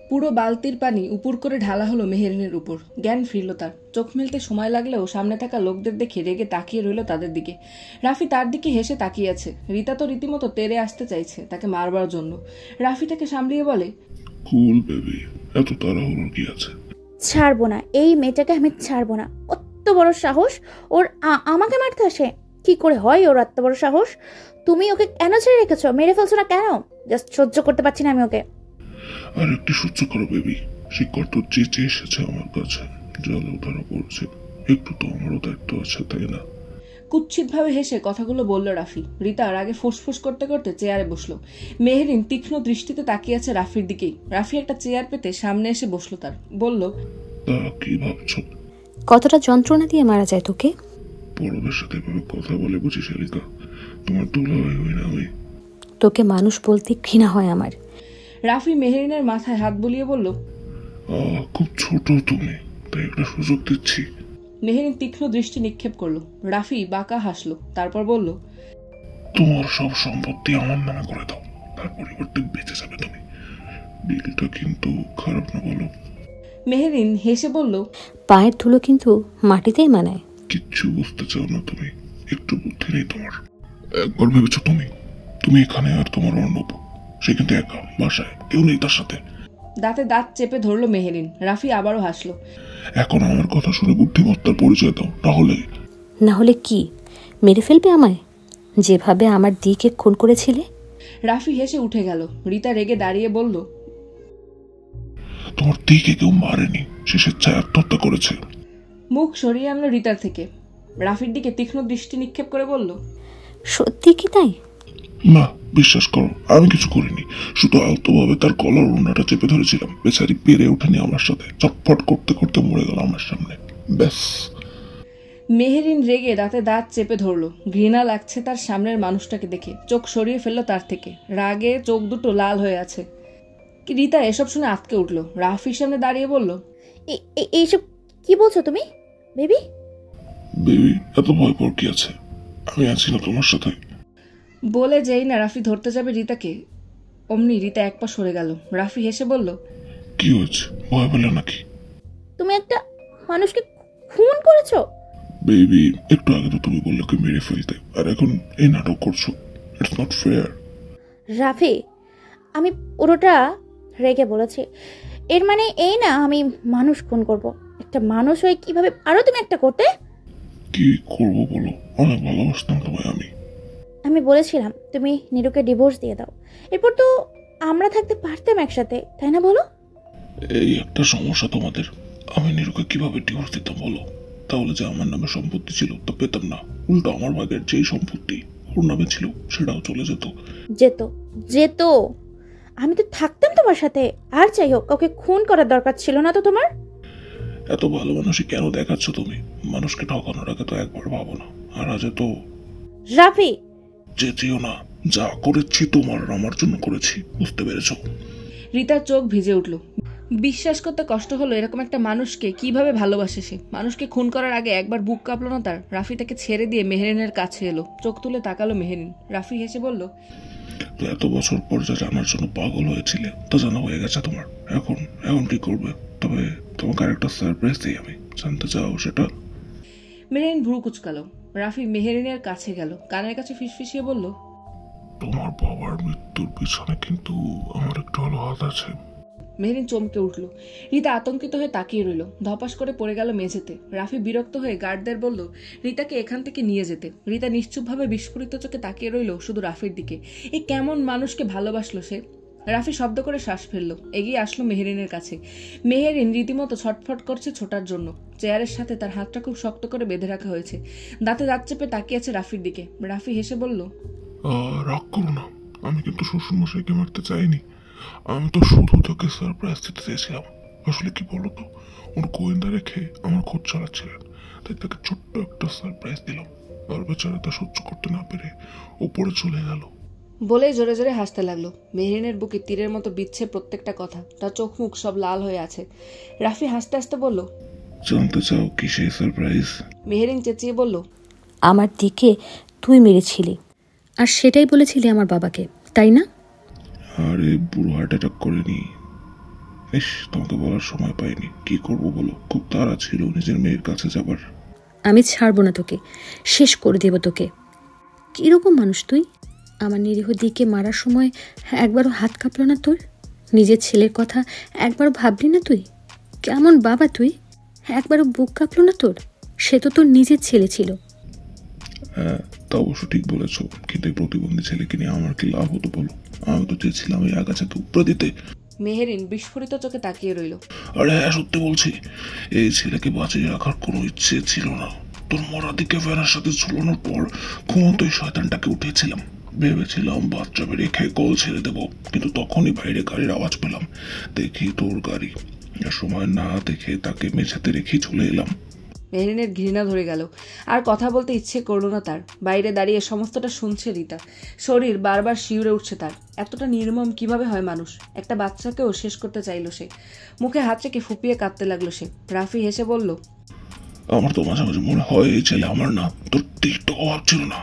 পুরো বালতির পানি উপর করে ঢালা হলো মেহেরিনের উপর। জ্ঞান ফিরল তার। চোখ মেলতে সময় লাগলেও সামনে থাকা লোকদের দেখে রেগে তাকিয়ে রইল তাদের দিকে। রাফি তার দিকে হেসে তাকিয়ে আছে। রিতা তো রীতিমতো তেড়ে আসতে চাইছে তাকে মারবার জন্য। রাফি তাকে সামলিয়ে বলে, কুল বেবি, এত তাড়াহুড়ো কি আছে? ছাড়বো না, এই মেয়েটাকে আমি ছাড়বো না। অত বড় সাহস ওর, আমাকে মারতে আসে। কি করে হয় ওর এত বড় সাহস? তুমি ওকে কেন ছেড়ে রেখেছো? মেরে ফেলছো না কেন? জাস্ট সহ্য করতে পারছি না আমি ওকে। আর একটু সহ্য করো বেবি, সে কত চেঁচে এসেছে আমার কাছে, জলেও ধরা পড়ছে, একটু তো আমারও দায়িত্ব আছে, তাই না? কুৎসিতভাবে হেসে কথাগুলো বলল রাফি। রিতা আগে ফুসফুস করতে করতে চেয়ারে বসলো। মেহেরিন তীক্ষ্ণ দৃষ্টিতে তাকিয়ে আছে রাফির দিকেই। রাফি একটা চেয়ার পেতে সামনে এসে বসলো তার। বলল, তা কি ভাবছো? কতটা যন্ত্রণা দিয়ে মারা যায় তোকে? বড়দের সাথে এভাবে কথা বলে বুঝি শালিকা? তোমার দুলাভাই হই না আমি? তোকে মানুষ বলতে ঘৃণা হয় আমার। রাফি মেহেরিনের মাথায় হাত বুলিয়ে বলল, খুব ছোট তুমি, তাই একটা সুযোগ দিচ্ছি। মেহেরিন তীক্ষ্ণ দৃষ্টি নিক্ষেপ করলো। রাফি বাঁকা হাসলো, তারপর বলল, তোমার সব সম্পত্তি আমার নামে করে দাও, তার পরিবর্তে বেঁচে যাবে তুমি। ডিলটা কিন্তু খারাপ না বলো? মেহেরিন হেসে বলল, পায়ের ধুলো কিন্তু মাটিতেই মানায়। কিচ্ছু বুঝতে চাও না তুমি, একটু বুদ্ধি নেই তোমার। একবার ভেবেছো তুমি তুমি এখানে আর তোমার অর্ণব, সে কিন্তু একা, বাসায় কেউ নেই তার সাথে। দাঁতে দাঁত চেপে ধরলো মেহেরিন। রাফি আবারও হাসলো। এখন আমার কথা শুনে বুদ্ধিমত্তার পরিচয় দাও, না হলে কি মেরে ফেলবে আমায়, যেভাবে আমার দিকে খুন করেছিলে? রাফি হেসে উঠে গেল। রিতা রেগে দাঁড়িয়ে বলল, তোমার দিকে কেউ মারেনি, সে স্বেচ্ছায় আত্মহত্যা করেছে। মুখ সরিয়ে আনলো রিতার থেকে। রাফির দিকে তীক্ষ্ণ দৃষ্টি নিক্ষেপ করে বলল, সত্যি কি তাই? না, বিশ্বাস করো, আমি কিছু করিনি। শুধু আলতোভাবে তার কলার ওড়নাটা চেপে ধরেছিলাম। বেচারি পেরে ওঠেনি আমার সাথে, চটপট করতে করতে মরে গেল আমার সামনে, ব্যাস। মেহেরিন রেগে দাঁতে দাঁত চেপে ধরলো। ঘৃণা লাগছে তার সামনের মানুষটাকে দেখে। চোখ সরিয়ে ফেললো তার থেকে। রাগে চোখ দুটো লাল হয়ে আছে। রিতা এসব শুনে আটকে উঠলো। রাফির সামনে দাঁড়িয়ে বলল, এইসব কি বলছো তুমি বেবি? বেবি, এত ভয় পাওয়ার কি আছে? আমি আছি না তোমার সাথে। বলে যেই না রাফি ধরতে যাবে রিতাকে, অমনি রিতা এক পা সরে গেল। রাফি হেসে বলল, কি হয়েছে, ভয় পেলে নাকি? তুমি একটা মানুষকে খুন করেছো। বেবি, একটু আগে তো তুমি বললে ওকে মেরে ফেলতে, আর এখন এই নাটক করছো। It's not fair. রাফি, আমি পুরোটা রেগে বলেছি। এর মানে এই না আমি মানুষ খুন করব। একটা মানুষ হয়ে কিভাবে আরো তুমি একটা করতে? কি করবো বলো, অনেক ভালোবাসতাম তোমায় আমি। আমি বলেছিলাম তুমি নীরুকে ডিভোর্স দিয়ে দাও, এরপর তো আমরা থাকতে পারতাম একসাথে, তাই না বলো? এই একটা সমস্যা তোমাদের, আমি নীরুকে কিভাবে ডিভোর্স দিতাম বলো? তাহলে যে আমার নামে সম্পত্তি ছিল তা পেতাম না, উল্টো আমার ভাগের যেই সম্পত্তি ওর নামে ছিল সেটাও চলে যেত। যেত যেত আমি তো থাকতাম তোমার সাথে। আর যাই হোক, কাউকে খুন করার দরকার ছিল না তো তোমার। এত ভালো মানুষই কেন দেখাচ্ছ তুমি? মানুষকে ঠকানোর আগে তো একবার ভাবো না। আর আজ তো রাফি, যেও না, যা করেছি তোমার আমার জন্য করেছি, বুঝতে পেরেছো? রিতার চোখ ভিজে উঠল। বিশ্বাস করতে কষ্ট হলো এরকম একটা মানুষকে কিভাবে ভালোবাসে সে। মানুষকে খুন করার আগে একবার বুক কাঁপলো না তার? রাফি তাকে ছেড়ে দিয়ে মেহেরিনের কাছে এলো। চোখ তুলে তাকালো মেহেরিন। রাফি হেসে বলল, তো এত বছর পর যা জানার জন্য পাগল হয়েছিলে তা জানা হয়ে গেছে তোমার। এখন এখন কি করবে? তবে তোমাকে আরেকটা সারপ্রাইজ দিই আমি, জানতে চাও সেটা? মেহেরিন ভ্রু কুচকালো। রাফি মেহেরিনের কাছে গেল, কানের কাছে ফিসফিসিয়ে বলল, তোমার বাবার মৃত্যুর পিছনে কিন্তু আমার একটু হলো হাত আছে। মেহেরিন চমকে উঠল। রিতা আতঙ্কিত হয়ে তাকিয়ে রইল। ধপাস করে পড়ে গেল মেঝেতে। রাফি বিরক্ত হয়ে গার্ডদের বলল রিতাকে এখান থেকে নিয়ে যেতে। রিতা নিশ্চুপভাবে বিস্ফোরিত চোখে তাকিয়ে রইল শুধু রাফির দিকে। এই কেমন মানুষকে ভালোবাসলো সে? রাফি শব্দ করে শ্বাস ফেলল। এগিয়ে আসলো মেহেরিনের কাছে। মেহেরিন রীতিমতো ছটফট করছে ছোটার জন্য। চেয়ারের সাথে তার হাতটা খুব শক্ত করে বেঁধে রাখা হয়েছে। দাঁতে দাঁত চেপে তাকিয়ে আছে রাফির দিকে। রাফি হেসে বলল, রাগ করো না, আমি কিন্তু শ্বশুরমশাইকে মারতে চাইনি। আমি তো শুধু তোকে সারপ্রাইজ দিতে চেয়েছিলাম। আসলে কি বলতো, ওর গোয়েন্দা রেখে আমার খোঁজ চালাচ্ছিলেন, তাই তাকে ছোট্ট একটা সারপ্রাইজ দিলাম। আর বেচারা তা সহ্য করতে না পেরে ওপরে চলে গেল। বলেই জোরে জোরে হাসতে লাগলো। মেহেরিনের বুকে তীরের মতো বিচ্ছে প্রত্যেকটা কথা। তার চোখ মুখ সব লাল হয়ে আছে। রাফি হাসতে হাসতে বলল, জানতে চাও কি সেই সারপ্রাইজ? মেহেরিন চেঁচিয়ে বলল, আমার দিকে তুই মেরেছিলি, আর সেটাই বলেছিলি আমার বাবাকে, তাই না? আরে বুড়ো হার্ট অ্যাটাক করেনি, ইস, তোমাকে বলার সময় পাইনি। কি করবো বলো, খুব তাড়া ছিল নিজের মেয়ের কাছে যাবার। আমি ছাড়বো না তোকে, শেষ করে দেব তোকে। কীরকম মানুষ তুই? আমার নিরীহ দিকে মারার সময় একবারও হাত কাঁপলো না তোর? নিজের ছেলের কথা একবারও ভাবলি না তুই? কেমন বাবা তুই? একবারও বুক কাঁপলো না তোর? সে তো তোর নিজের ছেলে ছিল। হ্যাঁ, তা অবশ্য ঠিক বলেছ, কিন্তু এই প্রতিবন্ধী ছেলেকে নিয়ে আমার কি লাভ হতো বলো? আমি তো চেয়েছিলাম এই আগাছাকে উপরে দিতে। মেহেরিন বিস্ফোরিত চোখে তাকিয়ে রইল। আরে হ্যাঁ, সত্যি বলছি, এই ছেলেকে বাঁচিয়ে রাখার কোনো ইচ্ছে ছিল না। তোর মরা দিকে ফেরার সাথে ঝুলানোর পর ঘুমন্ত এই শয়তানটাকে উঠিয়েছিলাম। ভেবেছিলাম বাচ্চা বেরিয়ে খেয়ে কল ছেড়ে দেবো, কিন্তু তখনই বাইরে গাড়ির আওয়াজ পেলাম। দেখি তোর গাড়ি। সময় না দেখে তাকে মেঝেতে রেখে চলে এলাম। মেহেরিনের ঘৃণা ধরে গেল, আর কথা বলতে ইচ্ছে করলো না তার। বাইরে দাঁড়িয়ে সমস্তটা শুনছে রিতা। শরীর বারবার শিউরে উঠছে তার। এতটা নির্মম কিভাবে হয় মানুষ? একটা বাচ্চাকেও শেষ করতে চাইল সে। মুখে হাত রেখে ফুপিয়ে কাঁদতে লাগলো সে। রাফি হেসে বলল, আমার তো মাঝে মাঝে মনে হয় এই ছেলে আমার না। তোর টিকটা অভাব ছিল না।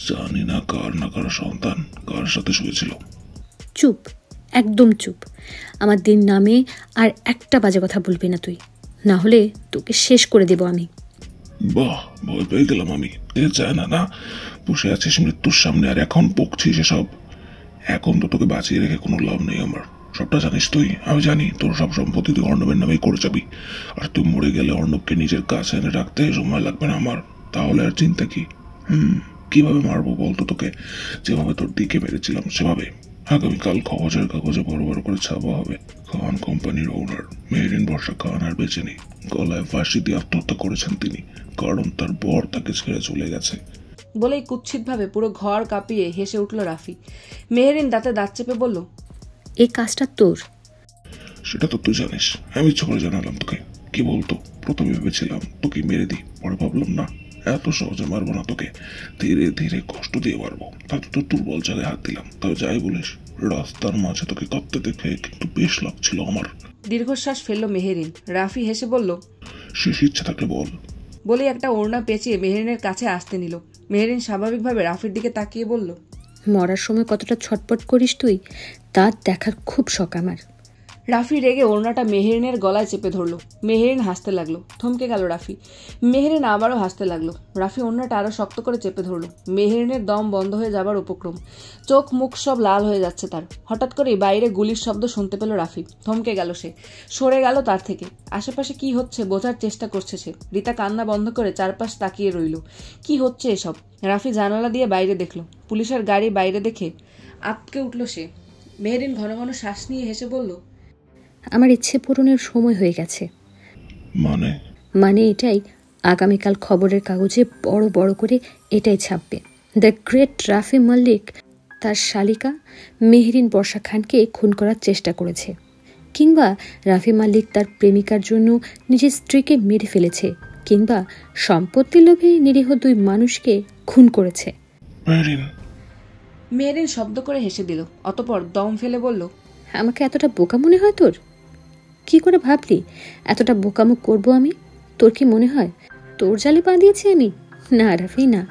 জানি না কার সন্তান কার সাথে শুয়েছিল। চুপ, একদম চুপ। আমার দিন নামে আর একটা বাজে কথা বলবি না তুই, না হলে তোকে শেষ করে দেব আমি। বাহ, ভয় পেয়ে গেলাম আমি। যায় না না, বসে আছিস মৃত্যুর সামনে আর এখন বকছিস এসব। এখন তো তোকে বাঁচিয়ে রেখে কোনো লাভ নেই আমার। সবটা জানিস তুই, আমি জানি। তোর সব সম্পত্তি তুই অর্ণবের নামেই করে যাবি। আর তুই মরে গেলে অর্ণবকে নিজের কাছে এনে রাখতে সময় লাগবে না আমার। তাহলে আর চিন্তা কি? কিভাবে মারবো বলতো তোকে? যেভাবে তোর দিকে মেরেছিলাম সেভাবে। আগামীকাল খবরের কাগজে বড় বড় করে ছাপা হবে, খান কোম্পানির ওনার মেহেরিন বর্ষা খান আর বেঁচে নেই। গলায় ফাঁসি দিয়ে আত্মহত্যা করেছেন তিনি, কারণ তার বর তাকে ছেড়ে চলে গেছে। বলেই কুৎসিতভাবে পুরো ঘর কাঁপিয়ে হেসে উঠল রাফি। মেহেরিন দাঁতে দাঁত চেপে বলল, এই কাজটা তোর? সেটা তো তুই জানিস। আমি ইচ্ছে করে জানালাম তোকে। কি বলতো, প্রথমে ভেবেছিলাম তোকে মেরে দিই, পরে ভাবলাম না, এত সহজে মারবো না তোকে। ধীরে ধীরে কষ্ট দিয়ে মারবো। তাতে তোর দুর্বল জায়গায় হাত দিলাম। তবে যাই বলিস, রাস্তার মাঝে তোকে কাঁপতে দেখে কিন্তু বেশ লাগছিল আমার। দীর্ঘশ্বাস ফেলল মেহেরিন। রাফি হেসে বলল, শেষ ইচ্ছা থাকলে বল। বলেই একটা ওড়না পেঁচিয়ে মেহেরিনের কাছে আসতে নিল। মেহেরিন স্বাভাবিকভাবে রাফির দিকে তাকিয়ে বলল, মরার সময় কতটা ছটপট করিস তুই, তা দেখার খুব শখ আমার। রাফি রেগে ওড়নাটা মেহেরিনের গলায় চেপে ধরল। মেহেরিন হাসতে লাগলো। থমকে গেল রাফি। মেহেরিন আবারও হাসতে লাগলো। রাফি ওড়নাটা আরো শক্ত করে চেপে ধরল। মেহেরিনের দম বন্ধ হয়ে যাবার উপক্রম। চোখ মুখ সব লাল হয়ে যাচ্ছে তার। হঠাৎ করেই বাইরে গুলির শব্দ শুনতে পেল রাফি। থমকে গেল সে, সরে গেল তার থেকে। আশেপাশে কি হচ্ছে বোঝার চেষ্টা করছে সে। রিতা কান্না বন্ধ করে চারপাশ তাকিয়ে রইল। কি হচ্ছে এসব? রাফি জানালা দিয়ে বাইরে দেখল। পুলিশের গাড়ি বাইরে দেখে আটকে উঠল সে। মেহেরিন ঘন ঘন শ্বাস নিয়ে হেসে বলল, আমার ইচ্ছে পূরণের সময় হয়ে গেছে। মানে এটাই, আগামীকাল খবরের কাগজে বড় বড় করে এটাই ছাপবে, দ্য গ্রেট রাফি মল্লিক তার শালিকা মেহেরিন বর্ষা খানকে খুন করার চেষ্টা করেছে, কিংবা রাফি মাল্লিক তার প্রেমিকার জন্য নিজের স্ত্রীকে মেরে ফেলেছে, কিংবা সম্পত্তির লোভে নিরীহ দুই মানুষকে খুন করেছে। মেহেরিন শব্দ করে হেসে দিল। অতঃপর দম ফেলে বলল, আমাকে এতটা বোকা মনে হয় তোর? কি করে ভাবলি এতটা বোকামো করবো আমি? তোর কি মনে হয় তোর জালে পা দিয়েছি আমি? না রাফি না,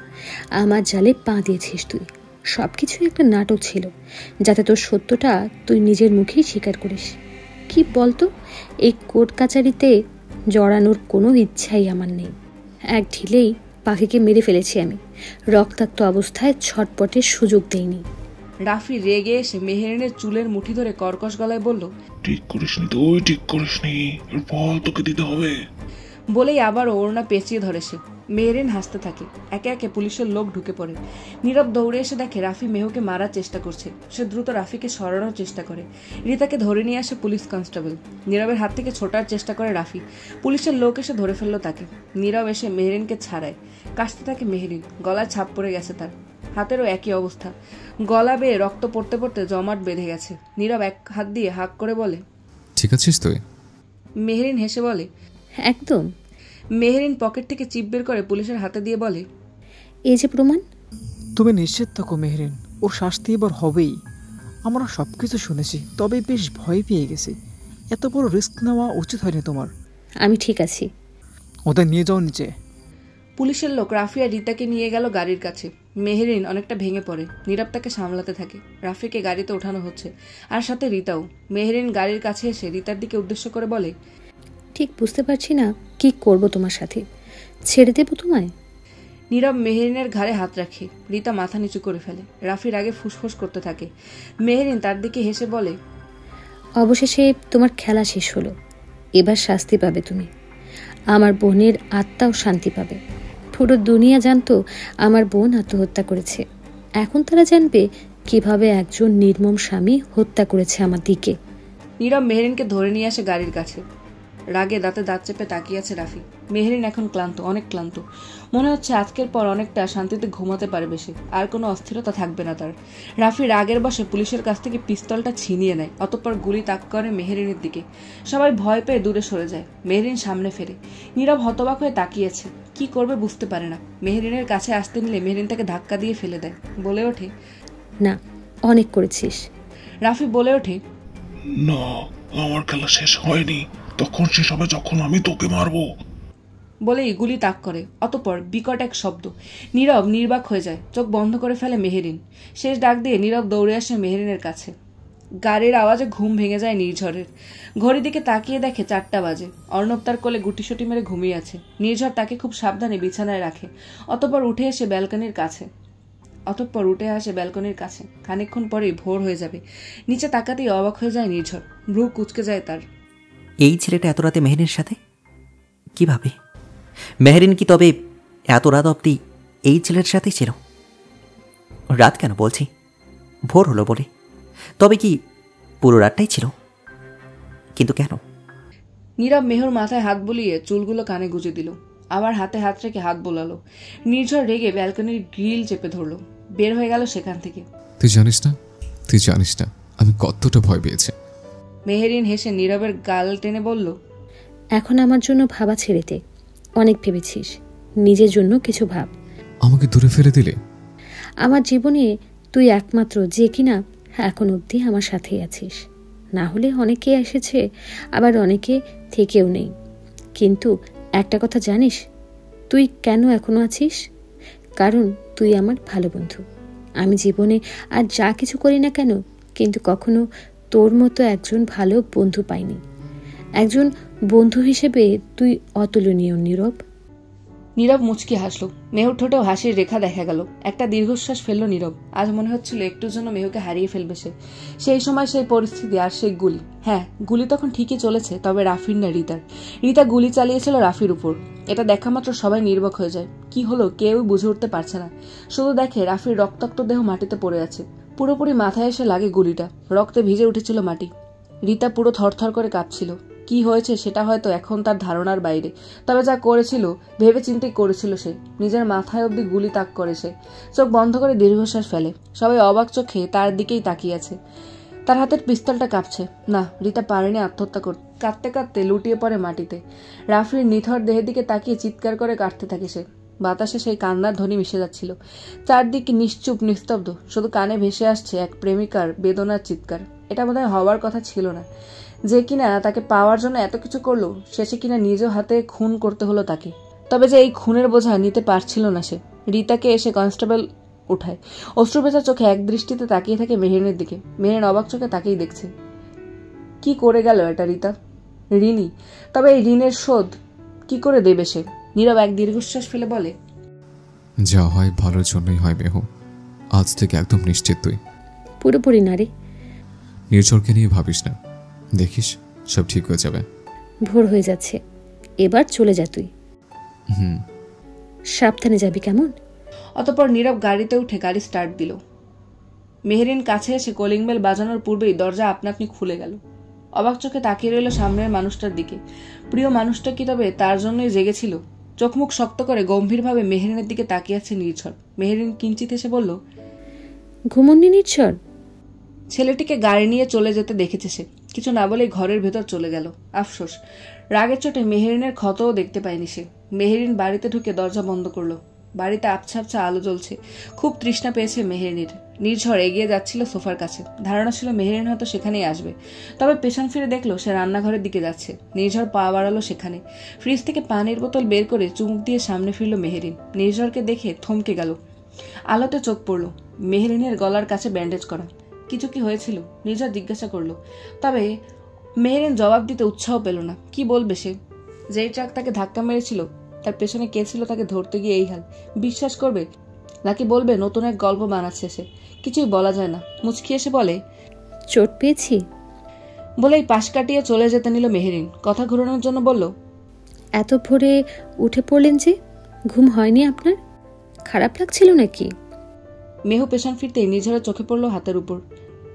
আমার জালে পা দিয়েছিস তুই। সবকিছুই একটা নাটক ছিল, যাতে তোর সত্যটা তুই নিজের মুখেই স্বীকার করিস। কি বলতো, এই কোর্ট কাচারিতে জড়ানোর কোনো ইচ্ছাই আমার নেই। এক ঢিলেই পাখিকে মেরে ফেলেছি আমি, রক্তাক্ত অবস্থায় ছটপটের সুযোগ দেইনি। রাফি রেগে এসে মেহেরিনের চুলের মুঠি ধরে কর্কশ গলায় বলল, ঠিক করিসনি তুই, ঠিক করিসনি, এর ফল তোকে দিতে হবে। বলেই আবার ওড়না পেঁচিয়ে ধরে সে। মেহেরিন হাসতে থাকে। একে একে পুলিশের লোক ঢুকে পড়ে। নীরব দৌড়ে এসে দেখে রাফি মেহুকে মারার চেষ্টা করছে। সে দ্রুত রাফিকে সরানোর চেষ্টা করে। রিতাকে ধরে নিয়ে আসে পুলিশ কনস্টেবল। নীরবের হাত থেকে ছোটার চেষ্টা করে রাফি। পুলিশের লোক এসে ধরে ফেলল তাকে। নীরব এসে মেহেরিনকে ছাড়ায়। কাশতে থাকে মেহেরিন। গলায় ছাপ পড়ে গেছে তার। হাতেরও একই অবস্থা। গলা বেয়ে রক্ত পড়তে পড়তে জমাট বেঁধে গেছে। নীরব এক হাত দিয়ে হাঁক করে বলে, ঠিক আছিস তুই? মেহেরিন হেসে বলে, একদম। মেহেরিন পকেট থেকে চিপ বের করে পুলিশের হাতে দিয়ে বলে, এই যে প্রমাণ। তুমি নিশ্চিত থাকো মেহেরিন, ওর শাস্তি এবার হবেই। আমরা সব কিছু শুনেছি, তবে বেশ ভয় পেয়ে গেছি। এত বড় রিস্ক নেওয়া উচিত হয়নি তোমার। আমি ঠিক আছি। ওদের নিয়ে যাও নিচে। পুলিশের লোক রাফি আর রিতাকে নিয়ে গেল গাড়ির কাছে। মেহেরিন অনেকটা ভেঙে পড়ে। নীরব তাকে সামলাতে থাকে। রাফিকে গাড়িতে ওঠানো হচ্ছে, আর সাথে রিতাও। মেহেরিন গাড়ির কাছে এসে রিতার দিকে উদ্দেশ্য করে বলে, ঠিক বুঝতে পারছি না কি করব তোমার সাথে, ছেড়ে দেবো তোমায়? নীরব মেহেরিনের ঘাড়ে হাত রাখে। রিতা মাথা নিচু করে ফেলে। রাফির আগে ফুসফুস করতে থাকে। মেহেরিন তার দিকে হেসে বলে, অবশেষে তোমার খেলা শেষ হলো, এবার শাস্তি পাবে তুমি। আমার বোনের আত্মাও শান্তি পাবে। পুরো দুনিয়া জানতো আমার বোন আত্মহত্যা করেছে, এখন তারা জানবে কিভাবে একজন নির্মম স্বামী হত্যা করেছে আমার দিকে। নীরব মেহেরিনকে ধরে নিয়ে আসে গাড়ির কাছে। রাগে দাঁতে দাঁত চেপে তাকিয়ে আছে রাফি। মেহেরিন এখন ক্লান্ত, অনেক ক্লান্ত। মনে হচ্ছে আজকের পর অনেকটা শান্তিতে ঘুমাতে পারবে সে, আর কোনো অস্থিরতা থাকবে না তার। রাফি রাগের বশে পুলিশের কাছ থেকে পিস্তলটা ছিনিয়ে নেয়, অতঃপর গুলি তাক করে মেহেরিনের দিকে। সবাই ভয় পেয়ে দূরে সরে যায়। মেহেরিন সামনে ফেরে। নীরব হতবাক হয়ে তাকিয়েছে, কি করবে বুঝতে পারে না। মেহেরিনের কাছে আসতে নিলে মেহেরিন তাকে ধাক্কা দিয়ে ফেলে দেয়। বলে ওঠে, না, অনেক করেছিস। রাফি বলে ওঠে, না, আমার খেলা শেষ হয়নি। তখন শেষ হবে যখন আমি তোকে মারবো। বলেই গুলি তাক করে। অতঃপর বিকট এক শব্দ। নীরব নির্বাক হয়ে যায়, চোখ বন্ধ করে ফেলে মেহেরিন। শেষ ডাক দিয়ে নীরব দৌড়ে আসে মেহেরিনের কাছে। গাড়ির আওয়াজে ঘুম ভেঙে যায় নির্ঝরের। ঘড়ির দিকে তাকিয়ে দেখে 4টা বাজে। অর্ণব তার কোলে গুটিসুটি মেরে ঘুমিয়ে আছে। নির্ঝর তাকে খুব সাবধানে বিছানায় রাখে। অতঃপর উঠে আসে ব্যালকনির কাছে। খানিকক্ষণ পরেই ভোর হয়ে যাবে। নিচে তাকাতেই অবাক হয়ে যায় নির্ঝর। ভ্রু কুঁচকে যায় তার। এই ছেলেটা এত রাতে মেহেরিনের সাথে কিভাবে? মেহেরিন কি তবে এত রাত অবধি এই ছেলের সাথেই ছিল? রাত কেন বলছি, ভোর হলো বলে। তবে কি পুরো রাতটাই ছিল? কিন্তু কেন? নীরব মেহুর মাথায় হাত বুলিয়ে চুলগুলো কানে গুজে দিল। আবার হাতে হাত রেখে হাত বোলালো। নির্ঝর রেগে ব্যালকনির গ্রিল চেপে ধরলো। বের হয়ে গেল সেখান থেকে। তুই জানিস না আমি কতটা ভয় পেয়েছি। মেহেরিন হেসে নীরবের গাল টেনে বলল, এখন আমার জন্য ভাবা ছেড়ে দে। অনেক ভেবেছিস, নিজের জন্য কিছু ভাব। আমাকে দূরে ফেলে দিলে? আমার জীবনে তুই একমাত্র যে কিনা এখন অবধি আমার সাথেই আছিস। না হলে অনেকে এসেছে, আবার অনেকে থেকেও নেই। কিন্তু একটা কথা জানিস, তুই কেন এখনো আছিস? কারণ তুই আমার ভালো বন্ধু। আমি জীবনে আর যা কিছু করি না কেন, কিন্তু কখনো তোর মতো একজন ভালো বন্ধু পাইনি। একজন বন্ধু হিসেবে তুই অতুলনীয় নীরব। নীরব মুচকি হাসলো। মেহুর ঠোঁটেও হাসির রেখা দেখা গেল। একটা দীর্ঘশ্বাস ফেললো নীরব। আজ মনে হচ্ছিল একটুর জন্য মেহুকে হারিয়ে ফেলবে সে। সেই সময় সেই পরিস্থিতি আর সেই গুলি। হ্যাঁ, গুলি তখন ঠিকই চলেছে, তবে রাফির না, রিতার। রিতা গুলি চালিয়েছিল রাফির উপর। এটা দেখা মাত্র সবাই নির্বাক হয়ে যায়। কি হলো কেউই বুঝে উঠতে পারছে না। শুধু দেখে রাফির রক্তাক্ত দেহ মাটিতে পড়ে আছে। পুরোপুরি মাথায় এসে লাগে গুলিটা। রক্তে ভিজে উঠেছিল মাটি। রিতা পুরো থরথর করে কাঁপছিল। কি হয়েছে সেটা হয়তো এখন তার ধারণার বাইরে, তবে যা করেছিল ভেবে চিন্তেই করেছিল সে। নিজের মাথায় অব্দি গুলি তাক করে সে। চোখ বন্ধ করে দীর্ঘশ্বাস ফেলে। সবাই অবাক চোখে তার দিকেই তাকিয়ে আছে। তার হাতের পিস্তলটা কাঁপছে। না, রিতা পারেনি আত্মহত্যা করতে। কাঁদতে কাঁদতে লুটিয়ে পড়ে মাটিতে। রাফির নিথর দেহের দিকে তাকিয়ে চিৎকার করে কাটতে থাকে সে। বাতাসে সেই কান্নার ধ্বনি মিশে যাচ্ছিল। চারদিকে নিশ্চুপ নিস্তব্ধ, শুধু কানে ভেসে আসছে এক প্রেমিকার বেদনার চিৎকার। এটা বোধহয় হওয়ার কথা ছিল না। যে কিনা তাকে পাওয়ার জন্য এত কিছু করলো, শেষে কিনা নিজ হাতে খুন করতে হলো তাকে। তবে যে এই খুনের বোঝা নিতে পারছিল না সে। রিতাকে এসে কনস্টেবল উঠায়। অশ্রুভেজা চোখে এক দৃষ্টিতে তাকিয়ে থাকে মেহেরিনের দিকে। মেহেরিন অবাক চোখে তাকেই দেখছে। কি করে গেল এটা রিতা? ঋণী। তবে এই ঋণের শোধ কি করে দেবে সে? নীরব এক দীর্ঘশ্বাস ফেলে বলে, যা হয় ভালোর জন্যই হয় মেহু। আজ থেকে একদম নিশ্চিত তুই। পুরোপুরি না রে। নির্ঝরকে নিয়ে ভাবিস না, দেখিস সব ঠিক হয়ে যাবে। ভোর হয়ে যাচ্ছে, এবার চলে যা তুই। সাবধানে যাবি কেমন? অতঃপর নীরব গাড়িতে উঠে গাড়ি স্টার্ট দিল। মেহেরিন কাছে এসে কলিং বেল বাজানোর পূর্বেই দরজা আপনা আপনি খুলে গেল। অবাক চোখে তাকিয়ে রইল সামনের মানুষটার দিকে। প্রিয় মানুষটা কি তবে তার জন্যই জেগেছিল? চোখ মুখ শক্ত করে গম্ভীরভাবে মেহেরিনের দিকে তাকিয়ে আছে নির্ঝর। মেহেরিন কিঞ্চিত এসে বলল, ঘুমন্নি নির্ঝর? ছেলেটিকে গাড়ি নিয়ে চলে যেতে দেখেছে সে। কিছু না বলেই ঘরের ভেতর চলে গেল। আফসোস, রাগের চোটে মেহেরিনের ক্ষতও দেখতে পায়নি সে। মেহেরিন বাড়িতে ঢুকে দরজা বন্ধ করলো। বাড়িতে আবছা আবছা আলো জ্বলছে। খুব তৃষ্ণা পেয়েছে মেহেরিনের। নির্ঝর এগিয়ে যাচ্ছিল সোফার কাছে। ধারণা ছিল মেহেরিন হয়তো সেখানেই আসবে, তবে পেছন ফিরে দেখলো সে রান্নাঘরের দিকে যাচ্ছে। নির্ঝর পা বাড়ালো সেখানে। ফ্রিজ থেকে পানির বোতল বের করে চুমুক দিয়ে সামনে ফিরল মেহেরিন। নির্ঝরকে দেখে থমকে গেল। আলোতে চোখ পড়ল। মেহেরিনের গলার কাছে ব্যান্ডেজ করা। কিছু কি হয়েছিল? নির্ঝর জিজ্ঞাসা করলো। তবে মেহেরিন জবাব দিতে উৎসাহ পেল না। কি বলবে সে? যেই ট্রাক তাকে ধাক্কা মেরেছিল তার পেছনে কে ছিল তাকে ধরতে গিয়ে এই হাল? বিশ্বাস করবে নাকি বলবে নতুন এক গল্প বানাচ্ছে সে? কিছুই বলা যায় না। মুচকি এসে বলে, চোট পেয়েছি বলেই পাশ কাটিয়ে চলে যেতে নিল মেহেরিন। কথা ঘুরানোর জন্য বলল, এত ভোরে উঠে পড়লেন যে? ঘুম হয়নি আপনার? খারাপ লাগছিল নাকি? মেহু পেছন ফিরতেই নির্ঝরের চোখে পড়ল হাতের উপর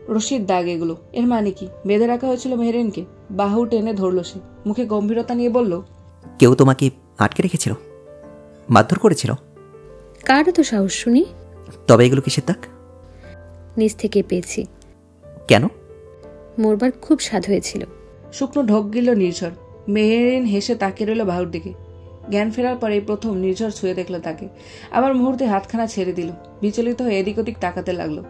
রশির দাগ। এগুলো এর মানে কি? বেঁধে রাখা হয়েছিল মেহেরিনকে। বাহু টেনে ধরল সে। মুখে গম্ভীরতা নিয়ে বলল, কেউ তোমাকে আটকে রেখেছিল? মারধর করেছিল? কার এত সাহস শুনি? তবে এগুলো কিসের দাগ? নিচ থেকে পেয়েছি। কেন? মরবার খুব স্বাদ হয়েছিল। শুকনো ঢোক গিল নির্ঝর। মেহেরিন হেসে তাকিয়ে রইল বাহুর দিকে। জ্ঞান ফেরার পরে প্রথম নির্ঝর ছুঁয়ে দেখল তাকে। আবার মুহূর্তে হাতখানা ছেড়ে দিল। বিচলিত হয়ে এদিক ওদিক তাকাতে লাগলো।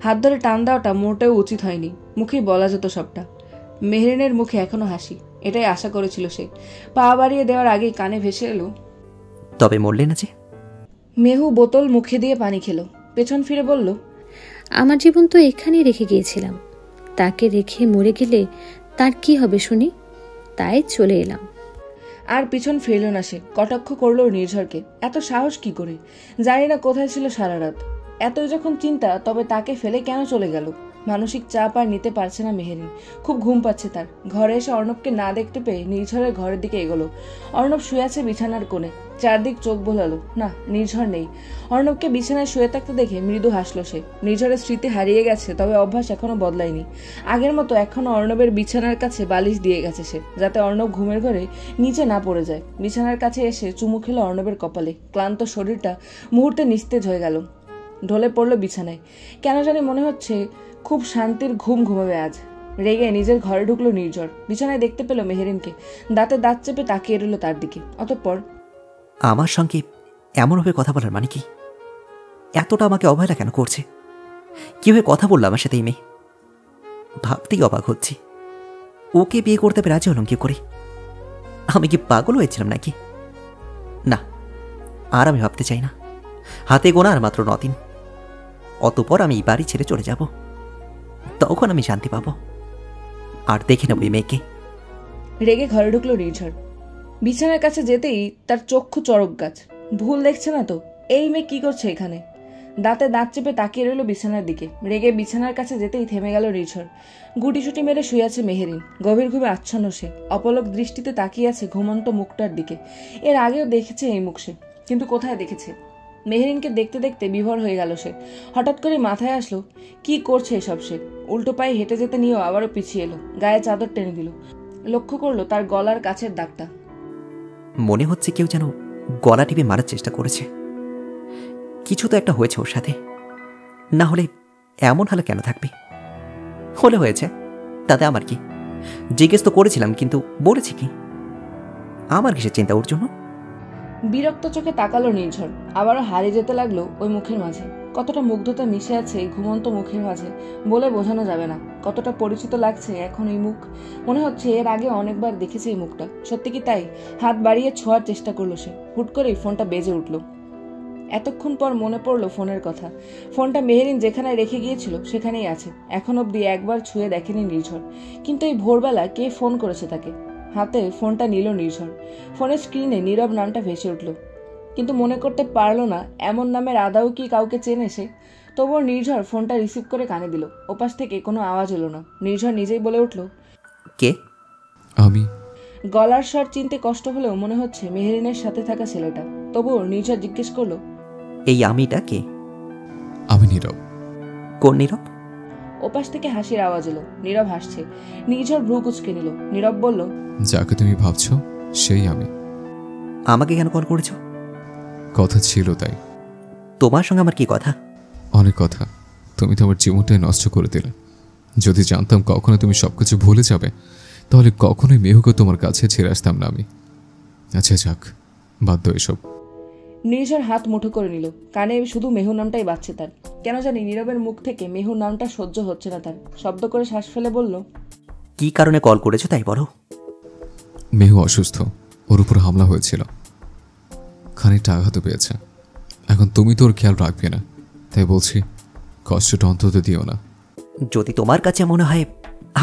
হাত ধরে টান দেওয়াটা মোটেও উচিত হয়নি। মুখেই বলা যেত সবটা। মেহেরিনের মুখে এখনো হাসি। এটাই আশা করেছিল সে। পা বাড়িয়ে দেওয়ার আগেই কানে ভেসে এলো, তবে মরলে না যে? মেহু বোতল মুখে দিয়ে পানি খেলো। পেছন ফিরে বলল, আমার জীবন তো এখানেই রেখে গিয়েছিলাম। তাকে রেখে মরে গেলে তার কি হবে শুনি? তাই চলে এলাম। আর পিছন ফিরল না সে। কটাক্ষ করলো নির্ঝরকে। এত সাহস কি করে? জানি না কোথায় ছিল সারা রাত। এতই যখন চিন্তা, তবে তাকে ফেলে কেন চলে গেল? মানসিক চাপ আর নিতে পারছে না মেহেরিন। খুব ঘুম পাচ্ছে তার। ঘরে এসে অর্ণবকে না দেখতে পেয়ে নির্ঝরের ঘরের দিকে এগোলো। অর্ণব শুয়ে আছে বিছানার কোণে। চারদিক চোখ বোলালো। না, নির্ঝর নেই। অর্ণবকে বিছানায় শুয়ে থাকতে দেখে মৃদু হাসলো সে। নির্ঝরের স্মৃতি হারিয়ে গেছে, তবে অভ্যাস এখনো বদলায়নি। আগের মতো এখনো অর্ণবের বিছানার কাছে বালিশ দিয়ে গেছে সে, যাতে অর্ণব ঘুমের ঘরে নিচে না পড়ে যায়। বিছানার কাছে এসে চুমু খেলো অর্ণবের কপালে। ক্লান্ত শরীরটা মুহূর্তে নিস্তেজ হয়ে গেল। ঢলে পড়লো বিছানায়। কেন জানি মনে হচ্ছে খুব শান্তির ঘুম ঘুমাবে আজ। রেগে নিজের ঘরে ঢুকলো নির্ঝর। বিছানায় দেখতে পেল মেহেরিনকে। দাঁতে দাঁত চেপে তাকিয়ে রইল তার দিকে। অতঃপর, আমার সঙ্গে এমনভাবে কথা বলার মানে কি? এতটা আমাকে অবহেলা কেন করছে? কিভাবে কথা বললো আমার সাথে এই মেয়ে? ভাবতেই অবাক হচ্ছি। ওকে বিয়ে করতে পেরে রাজি হলাম কি করে? আমি কি পাগল হয়েছিলাম নাকি? না, আর আমি ভাবতে চাই না। হাতে গোনা আর মাত্র 9 দিন। অতপর আমি এই বাড়ি ছেড়ে চলে যাব। তখন আমি শান্তি পাবো। আর দেখে নেব এই মেয়েকে। রেগে ঘরে ঢুকলো নির্ঝর। বিছানার কাছে যেতেই তার চক্ষু চড়ক গাছ। ভুল দেখছে না তো? এই মেয়ে কি করছে এখানে? দাঁতে দাঁত চেপে তাকিয়ে রইল বিছানার দিকে। রেগে বিছানার কাছে যেতেই থেমে গেল নির্ঝর। গুটিসুটি মেরে শুয়ে আছে মেহেরিন। গভীর ঘুমে আচ্ছন্ন সে। অপলক দৃষ্টিতে তাকিয়ে আছে ঘুমন্ত মুখটার দিকে। এর আগেও দেখেছে এই মুখ সে, কিন্তু কোথায় দেখেছে? মেহেরিনকে দেখতে দেখতে বিভোর হয়ে গেল সে। হঠাৎ করে মাথায় আসলো কি করছে এসব সে। উল্টো পায়ে হেঁটে যেতে নিয়েও আবারও পিছিয়ে এলো। গায়ে চাদর টেনে দিল। লক্ষ্য করলো তার গলার কাছের দাগটা। মনে হচ্ছে কেউ যেন গলা টিপে মারার চেষ্টা করেছে। কিছু তো একটা হয়েছে ওর সাথে। না হলে এমন হালে কেন থাকবে? হলে হয়েছে, তাতে আমার কি? জিজ্ঞেস তো করেছিলাম, কিন্তু বলেছি কি? আমার কিসের চিন্তা ওর জন্য? বিরক্ত চোখে তাকালো নির্ঝর। আবারও হারিয়ে যেতে লাগলো ওই মুখের মাঝে। কতটা মুগ্ধতা মিশে আছে এই ঘুমন্ত মুখের মাঝে বলে বোঝানো যাবে না। কতটা পরিচিত লাগছে এখন এই মুখ। মনে হচ্ছে এর আগে অনেকবার দেখেছে এই মুখটা। সত্যি কি তাই? হাত বাড়িয়ে ছোঁয়ার চেষ্টা করলো সে। হুট করেই ফোনটা বেজে উঠল। এতক্ষণ পর মনে পড়লো ফোনের কথা। ফোনটা মেহেরিন যেখানে রেখে গিয়েছিল সেখানেই আছে। এখন অব্দি একবার ছুঁয়ে দেখেনি নির্ঝর। কিন্তু এই ভোরবেলা কে ফোন করেছে তাকে? হাতে ফোনটা নিল নির্ঝর। ফোনের স্ক্রিনে নীরব নামটা ভেসে উঠল, কিন্তু মনে করতে পারলো না এমন নামের আদাও কি কাউকে চেনে সে। তবুও নির্ঝর ফোনটা রিসিভ করে কানে দিল। ওপাশ থেকে কোনো আওয়াজ এলো না। নির্ঝর নিজেই বলে উঠল, কে? আমি। গলার স্বর চিনতে কষ্ট হলেও মনে হচ্ছে মেহেরিনের সাথে থাকা ছেলেটা। তবুও নির্ঝর জিজ্ঞেস করলো, এই আমিটা কে? আমি নীরব। কোন নীরব? ওপাশ থেকে হাসির আওয়াজ এলো। নীরব হাসছে। নির্ঝর ভ্রু কুঁচকে নিল। নীরব বলল, যাকে তুমি ভাবছো সেই আমি। আমাকে কেন কল করেছো? কথা ছিল তাই। তোমার সঙ্গে আমার কি কথা? অনেক কথা। তুমি তো আমার জীবনটাই নষ্ট করে দিলে। যদি জানতাম কখনো তুমি সবকিছু ভুলে যাবে, তাহলে কখনোই মেহুকে তোমার কাছে ছেড়ে আসতাম না আমি। আচ্ছা যাক, বাদ দাও এসব। নির্ঝর হাত মুঠো করে নিল। কানে শুধু মেহু নামটাই বাজছে তার। কেন জানি নীরবের মুখ থেকে মেহু নামটা সহ্য হচ্ছে না তার। শব্দ করে শ্বাস ফেলে বলল, কি কারণে কল করেছো তাই বলো। মেহু অসুস্থ, ওর উপর হামলা হয়েছিল, খানিকটা আঘাত পেয়েছে। এখন তুমি তো ওর খেয়াল রাখবে না, তাই বলছি কষ্টটা অন্তত দিও না। যদি তোমার কাছে মনে হয়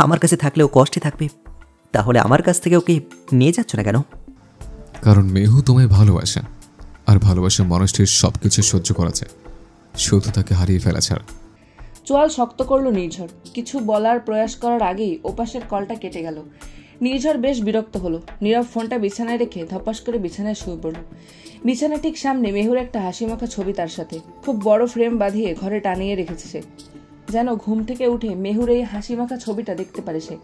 আমার কাছে থাকলেও কষ্টে থাকবে, তাহলে আমার কাছ থেকে ওকে নিয়ে যাচ্ছ না কেন? কারণ মেহু তোমায় ভালোবাসে, আর ভালোবাসার মানুষটির সব কিছু সহ্য করা যায়, শুধু তাকে হারিয়ে ফেলা ছাড়া। চোয়াল শক্ত করলো নির্ঝর। কিছু বলার প্রয়াস করার আগেই ওপাশের কলটা কেটে গেল। নির্ঝর বেশ বিরক্ত হলো। নীরব ফোনটা বিছানায় রেখে ধপাস করে বিছানায় শুয়ে পড়ল। বিছানা ঠিক সামনে মেহুর একটা হাসিমাখা ছবি তার সাথে। খুব বড় ফ্রেম বাঁধিয়ে ঘরে টানিয়ে রেখেছে সে, যেন ঘুম থেকে উঠে মেহুর এই হাসিমাখা ছবিটা দেখতে পারে সে।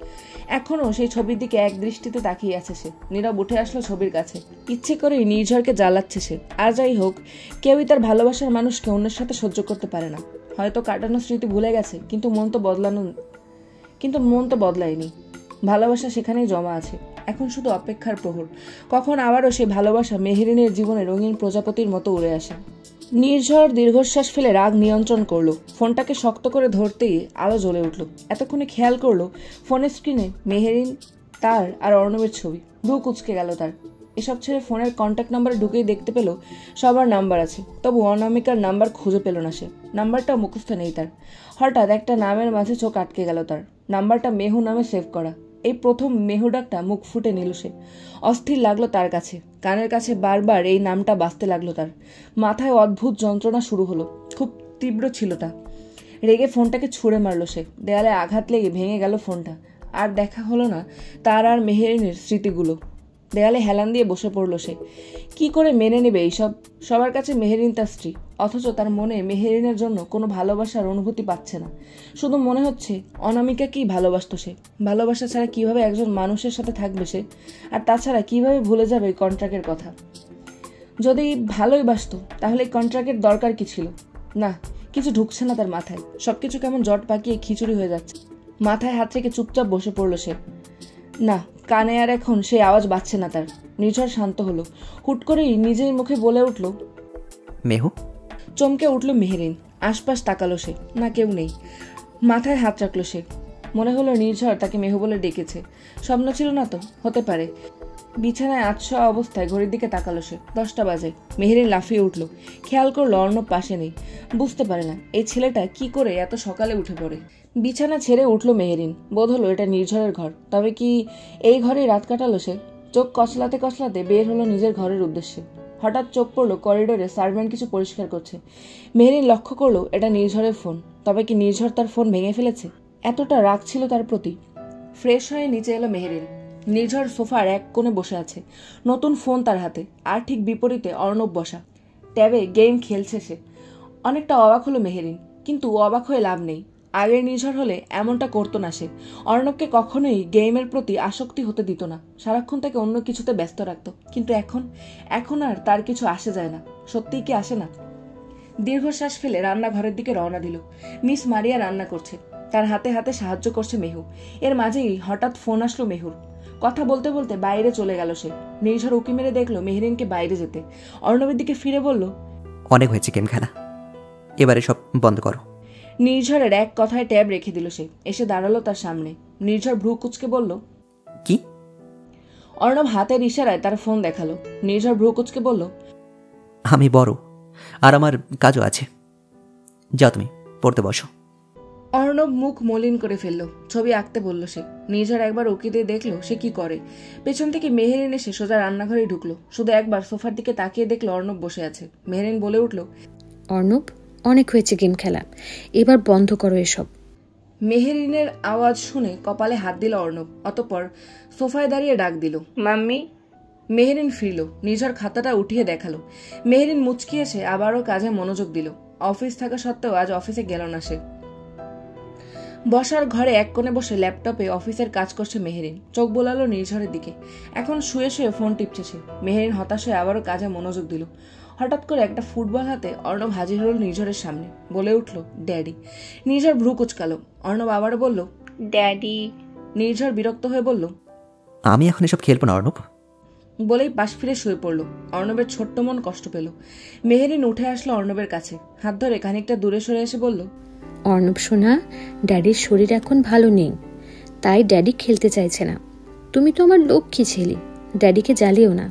এখনও সেই ছবির দিকে এক দৃষ্টিতে তাকিয়ে আছে সে। নীরব উঠে আসলো ছবির কাছে। ইচ্ছে করেই নির্ঝরকে জ্বালাচ্ছে সে। আর যাই হোক, কেউই তার ভালোবাসার মানুষকে অন্যের সাথে সহ্য করতে পারে না। হয়তো কাটানো স্মৃতি ভুলে গেছে, কিন্তু মন তো বদলায়নি। ভালোবাসা সেখানেই জমা আছে। এখন শুধু অপেক্ষার প্রহর, কখন আবারও সেই ভালোবাসা মেহেরিনের জীবনে রঙিন প্রজাপতির মতো উড়ে আসে। নির্ঝর দীর্ঘশ্বাস ফেলে রাগ নিয়ন্ত্রণ করলো। ফোনটাকে শক্ত করে ধরতেই আলো জ্বলে উঠল। এতক্ষণে খেয়াল করলো ফোনের স্ক্রিনে মেহেরিন, তার আর অর্ণবের ছবি। ভ্রু কুঁচকে গেল তার। এসব ছেড়ে ফোনের কন্ট্যাক্ট নাম্বারে ঢুকেই দেখতে পেল সবার নাম্বার আছে, তবু অনামিকার নাম্বার খুঁজে পেল না সে। নাম্বারটা মুখস্থ নেই তার। হঠাৎ একটা নামের মাঝে চোখ আটকে গেল তার। নাম্বারটা মেহু নামে সেভ করা। এই প্রথম মেহু ডাকটা মুখ ফুটে নিল সে। অস্থির লাগলো তার কাছে। কানের কাছে বারবার এই নামটা বাজতে লাগলো তার। মাথায় অদ্ভুত যন্ত্রণা শুরু হলো। খুব তীব্র ছিল তা। রেগে ফোনটাকে ছুঁড়ে মারলো সে। দেয়ালে আঘাত লেগে ভেঙে গেল ফোনটা। আর দেখা হলো না তার আর মেহেরিনের স্মৃতিগুলো। দেয়ালে হেলান দিয়ে বসে পড়লো সে। কি করে মেনে নেবে এইসব? সবার কাছে মেহেরিন তার স্ত্রী, অথচ তার মনে মেহেরিনের জন্য কোনো ভালোবাসার অনুভূতি পাচ্ছে না। শুধু মনে হচ্ছে অনামিকাকেই ভালোবাসত সে। ভালোবাসা ছাড়া কিভাবে একজন মানুষের সাথে থাকবে সে? আর তাছাড়া কিভাবে ভুলে যাবে কন্ট্রাক্টের কথা? যদি ভালোই বাসত তাহলে কন্ট্রাক্টের দরকার কি ছিল? না, কিছু ঢুকছে না তার মাথায়। সবকিছু কেমন জট পাকিয়ে খিচুড়ি হয়ে যাচ্ছে। মাথায় হাত রেখে চুপচাপ বসে পড়লো সে। না, কানে আর এখন সেই আওয়াজ বাজছে না তার। নির্ঝর শান্ত হলো। হুট করেই নিজের মুখে বলে উঠল, মেহু। চমকে উঠল মেহেরিন। আশপাশ তাকালো সে। না, কেউ নেই। মাথায় হাত রাখলো সে। মনে হলো নির্ঝর তাকে মেহু বলে ডেকেছে। স্বপ্ন ছিল না তো? হতে পারে। বিছানায় আতশোয়া অবস্থায় ঘড়ির দিকে তাকালো সে। 10টা বাজে। মেহেরিন লাফিয়ে উঠল। খেয়াল করলো অর্ণব পাশে নেই। বুঝতে পারে না এই ছেলেটা কি করে এত সকালে উঠে পড়ে। বিছানা ছেড়ে উঠল মেহেরিন। বোধ হলো এটা নির্ঝরের ঘর। তবে কি এই ঘরেই রাত কাটালো সে? চোখ কচলাতে কচলাতে বের হলো নিজের ঘরের উদ্দেশ্যে। হঠাৎ চোখ পড়লো করিডোরে সার্ভেন্ট কিছু পরিষ্কার করছে। মেহেরিন লক্ষ্য করলো এটা নির্ঝরের ফোন। তবে কি নির্ঝর তার ফোন ভেঙে ফেলেছে? এতটা রাগ ছিল তার প্রতি। ফ্রেশ হয়ে নিচে এলো মেহেরিন। নির্ঝর সোফার এক কোণে বসে আছে, নতুন ফোন তার হাতে। আর ঠিক বিপরীতে অর্ণব বসা, ট্যাবে গেম খেলছে সে। অনেকটা অবাক হলো মেহেরিন, কিন্তু অবাক হয়ে লাভ নেই। আগের নির্ঝর হলে এমনটা করতো না সে। অর্ণবকে কখনোই গেমের প্রতি আসক্তি হতে দিত না। সারাক্ষণ তাকে অন্য কিছুতে ব্যস্ত রাখতো। কিন্তু এখন আর তার কিছু আসে যায় না। সত্যিই কি আসে না? দীর্ঘশ্বাস ফেলে রান্নাঘরের দিকে রওনা দিল। মিস মারিয়া রান্না করছে। তার হাতে হাতে সাহায্য করছে মেহু। এর মাঝেই হঠাৎ ফোন আসলো মেহুর। কথা বলতে বলতে বাইরে চলে গেল সে। নির্ঝর উকি মেরে দেখলো মেহেরিনকে বাইরে যেতে। অর্ণবের দিকে ফিরে বলল, অনেক হয়েছে গেম খেলা, এবারে সব বন্ধ করো। নির্ঝরের এক কথায় ট্যাব রেখে দিল সে। এসে দাঁড়ালো তার সামনে। নির্ঝর ভ্রু কুচকে বলল, কি? অর্ণব হাতের ইশারায় তার ফোন দেখালো। নির্ঝর ভ্রু কুচকে বলল, আমি বড়, আর আমার কাজও আছে। যাও তুমি পড়তে বসো। অর্ণব মুখ মলিন করে ফেলল। ছবি আঁকতে বলল সে। নির্ঝর একবার উকি দিয়ে দেখলো সে কি করে। পেছন থেকে মেহেরিন এসে সোজা রান্নাঘরে ঢুকলো। শুধু একবার সোফার দিকে তাকিয়ে দেখলো অর্ণব বসে আছে। মেহেরিন বলে উঠল, অর্ণব, অনেক হয়েছে গেম খেলা, এবার বন্ধ করো এসব। মেহেরিনের আওয়াজ শুনে কপালে হাত দিল অর্ণব। অতঃপর সোফায় দাঁড়িয়ে ডাক দিল, মাম্মি। মেহেরিন ফিরল। নির্ঝর খাতাটা উঠিয়ে দেখালো। মেহেরিন মুচকি এসে আবারও কাজে মনোযোগ দিল। অফিস থাকা সত্ত্বেও আজ অফিসে গেল না সে। বসার ঘরে এক কোণে বসে ল্যাপটপে অফিসের কাজ করছে মেহেরিন। চোখ বোলালো নির্ঝরের দিকে। এখন শুয়ে শুয়ে ফোন টিপছে সে। মেহেরিন হতাশ হয়ে আবারও কাজে মনোযোগ দিল। হঠাৎ করে একটা ফুটবল হাতে অর্ণব হাজির হল নির্ঝরের সামনে। বলে উঠল, ড্যাডি। নির্ঝর ভ্রু কুচকালো। অর্ণব আবারও বলল, ড্যাডি। নির্ঝর বিরক্ত হয়ে বলল, আমি এখন এসব খেলবো না অর্ণব। বলেই পাশ ফিরে শুয়ে পড়ল। অর্ণবের ছোট্ট মন কষ্ট পেল। মেহেরিন উঠে আসলো অর্ণবের কাছে, হাত ধরে খানিকটা দূরে সরে এসে বলল, অর্ণব সোনা, ড্যাডির শরীর এখন ভালো নেই, তাই ড্যাডি খেলতে চাইছে না। তুমি তো আমার লক্ষ্মী ছেলে, ড্যাডিকে জ্বালিও না।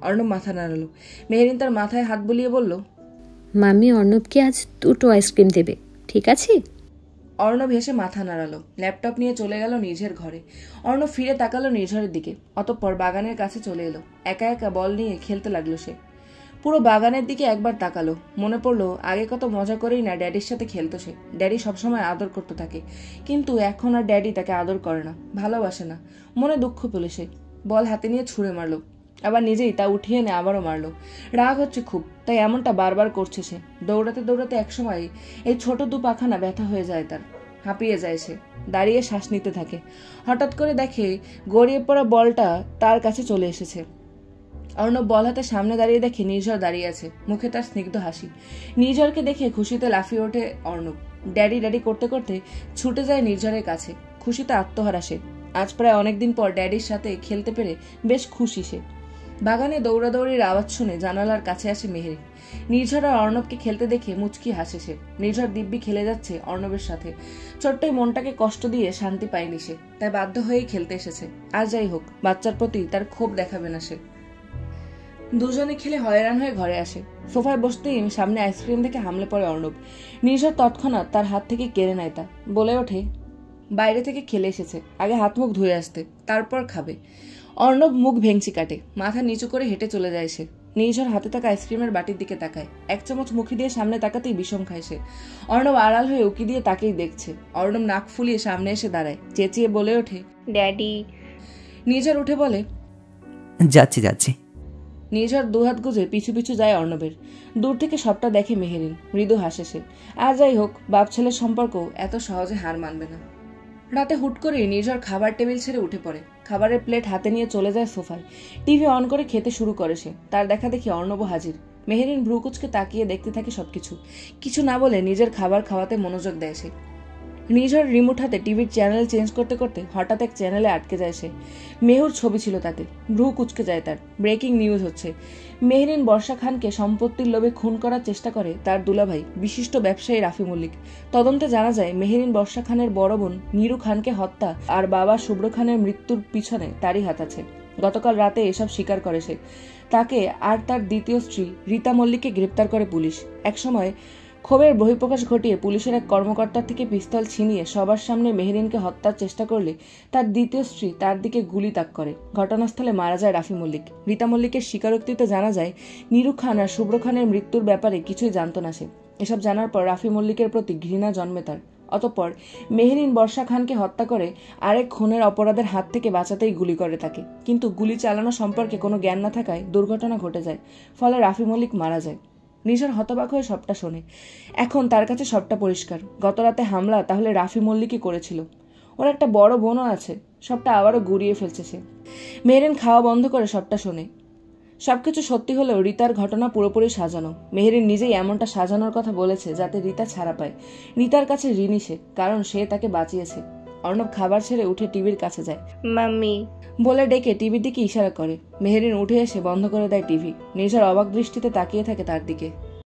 অর্ণব মাথা নাড়ালো। মেহেরিন তার মাথায় হাত বুলিয়ে বলল, মাম্মি অর্ণবকে আজ 2টো আইসক্রিম দেবে, ঠিক আছে? অর্ণব হেসে মাথা নাড়ালো। ল্যাপটপ নিয়ে চলে গেল নিজের ঘরে। অর্ণব ফিরে তাকালো নির্ঝরের দিকে, অতঃপর বাগানের কাছে চলে এলো। একা একা বল নিয়ে খেলতে লাগলো সে। পুরো বাগানের দিকে একবার তাকালো। মনে পড়লো আগে কত মজা করেই না ড্যাডির সাথে খেলতো সে। ড্যাডি সবসময় আদর করতে থাকে, কিন্তু এখন আর ড্যাডি তাকে আদর করে না, ভালোবাসে না। মনে দুঃখ পেল সে। বল হাতে নিয়ে ছুঁড়ে মারলো, আবার নিজেই তা উঠিয়ে এনে আবারও মারলো। রাগ হচ্ছে খুব, তাই এমনটা বারবার করছে সে। দৌড়াতে দৌড়াতে একসময় এই ছোট দুপাখানা ব্যথা হয়ে যায় তার, হাঁপিয়ে যায় সে। দাঁড়িয়ে শ্বাস নিতে থাকে। হঠাৎ করে দেখে গড়িয়ে পড়া বলটা তার কাছে চলে এসেছে। অর্ণব বল হাতে সামনে দাঁড়িয়ে দেখে নির্ঝর দাঁড়িয়ে আছে, মুখে তার স্নিগ্ধ হাসি। নির্ঝরকে দেখে খুশিতে লাফিয়ে ওঠে অর্ণব। ড্যাডি ড্যাডি করতে করতে ছুটে যায় নির্ঝরের কাছে। খুশিতে আত্মহারা সে। আজ প্রায় অনেকদিন পর ড্যাডির সাথে খেলতে পেরে বেশ খুশি সে। বাগানে দৌড়াদৌড়ির আওয়াজ শুনে জানালার কাছে আসে মেহেরিন। নির্ঝর আর অর্ণবকে খেলতে দেখে মুচকি হাসে সে। নির্ঝর দিব্যি খেলে যাচ্ছে অর্ণবের সাথে। ছোট্টই মনটাকে কষ্ট দিয়ে শান্তি পায়নি সে, তাই বাধ্য হয়েই খেলতে এসেছে। আর যাই হোক, বাচ্চার প্রতি তার ক্ষোভ দেখাবে না সে। দুজনে খেলে হয়রান হয়ে ঘরে আসে। সোফায় বসতেই সামনে আইসক্রিম দেখে হামলে পড়ে অর্ণব। নির্ঝর তৎক্ষণাৎ তার হাত থেকে কেড়ে নেয় তা। বলে ওঠে, বাইরে থেকে খেলে এসেছে, আগে হাত মুখ ধুয়ে আসতে, তারপর খাবে। অর্ণব মুখ ভেঙচি কাটে, মাথা নিচু করে হেঁটে চলে যায় সে। নির্ঝর হাতে থাকা আইসক্রিমের বাটির দিকে তাকায়। এক চামচ মুখে দিয়ে সামনে তাকাতেই বিষম খায় সে। অর্ণব আড়াল হয়ে উকি দিয়ে তাকেই দেখছে। অর্ণব নাক ফুলিয়ে সামনে এসে দাঁড়ায়, চেঁচিয়ে বলে ওঠে, ড্যাডি। নির্ঝর উঠে বলে, যাচ্ছি যাচ্ছি। নির্ঝর দুহাত গুজে পিছু পিছু যায় অর্ণবের। দূর থেকে সবটা দেখে মেহেরিন, মৃদু হাসে সে। আর যাই হোক, বাপ ছেলের সম্পর্ক এত সহজে হার মানবে না। রাতে হুট করে নির্ঝর খাবার টেবিল ছেড়ে উঠে পড়ে। খাবারের প্লেট হাতে নিয়ে চলে যায় সোফায়। টিভি অন করে খেতে শুরু করে সে। তার দেখা দেখি অর্ণব হাজির। মেহেরিন ভ্রুকুচকে তাকিয়ে দেখতে থাকে সবকিছু। কিছু না বলে নিজের খাবার খাওয়াতে মনোযোগ দেয় সে। নির্ঝর রিমোট হাতে টিভির চ্যানেল চেঞ্জ করতে করতে হঠাৎ এক চ্যানেলে আটকে যায় সে। মেহুর ছবি ছিল তাতে। ভ্রু কুচকে যায় তার। ব্রেকিং নিউজ হচ্ছে, মেহরিন বর্ষা খানকে সম্পত্তির লোভে খুন করার চেষ্টা করে তার দুলাভাই বিশিষ্ট ব্যবসায়ী রাফি মল্লিক। তদন্তে জানা যায় মেহরিন বর্ষা খানের বড় বোন নীরু খানকে হত্যা আর বাবা শুভ্র খানের মৃত্যুর পিছনে তারই হাত আছে। গতকাল রাতে এসব স্বীকার করে সে। তাকে আর তার দ্বিতীয় স্ত্রী রীতা মল্লিককে গ্রেপ্তার করে পুলিশ। একসময় ক্ষোভের বহিঃপ্রকাশ ঘটিয়ে পুলিশের এক কর্মকর্তার থেকে পিস্তল ছিনিয়ে সবার সামনে মেহরিনকে হত্যার চেষ্টা করলে তার দ্বিতীয় স্ত্রী তার দিকে গুলি তাক করে। ঘটনাস্থলে মারা যায় রাফি মল্লিক। রীতা মল্লিকের স্বীকারোক্তিতে জানা যায় নীরু খান আর শুভ্র খানের মৃত্যুর ব্যাপারে কিছুই জানত না সে। এসব জানার পর রাফি মল্লিকের প্রতি ঘৃণা জন্মে তার। অতঃপর মেহরিন বর্ষা খানকে হত্যা করে আরেক খুনের অপরাধের হাত থেকে বাঁচাতেই গুলি করে তাকে। কিন্তু গুলি চালানো সম্পর্কে কোনো জ্ঞান না থাকায় দুর্ঘটনা ঘটে যায়। ফলে রাফি মল্লিক মারা যায়। নির্ঝর হতবাক হয়ে সবটা শোনে। এখন তার কাছে সবটা পরিষ্কার। গতরাতে হামলা তাহলে রাফি মল্লিকই করেছিল। ওর একটা বড় বোনও আছে। সবটা আবারও গুড়িয়ে ফেলছে সে। মেহরিন খাওয়া বন্ধ করে সবটা শোনে। সবকিছু সত্যি হলেও রীতার ঘটনা পুরোপুরি সাজানো। মেহরিন নিজেই এমনটা সাজানোর কথা বলেছে যাতে রীতা ছাড়া পায়। রীতার কাছে ঋণী সে, কারণ সে তাকে বাঁচিয়েছে। অর্ণব খাবার ছেড়ে উঠে টিভির কাছে যায়। মাম্মি বলে ডেকে টিভির দিকে ইশারা করে। মেহরিন উঠে এসে বন্ধ করে দেয় টিভি। নির্ঝর অবাক দৃষ্টিতে তাকিয়ে থাকে তার দিকে।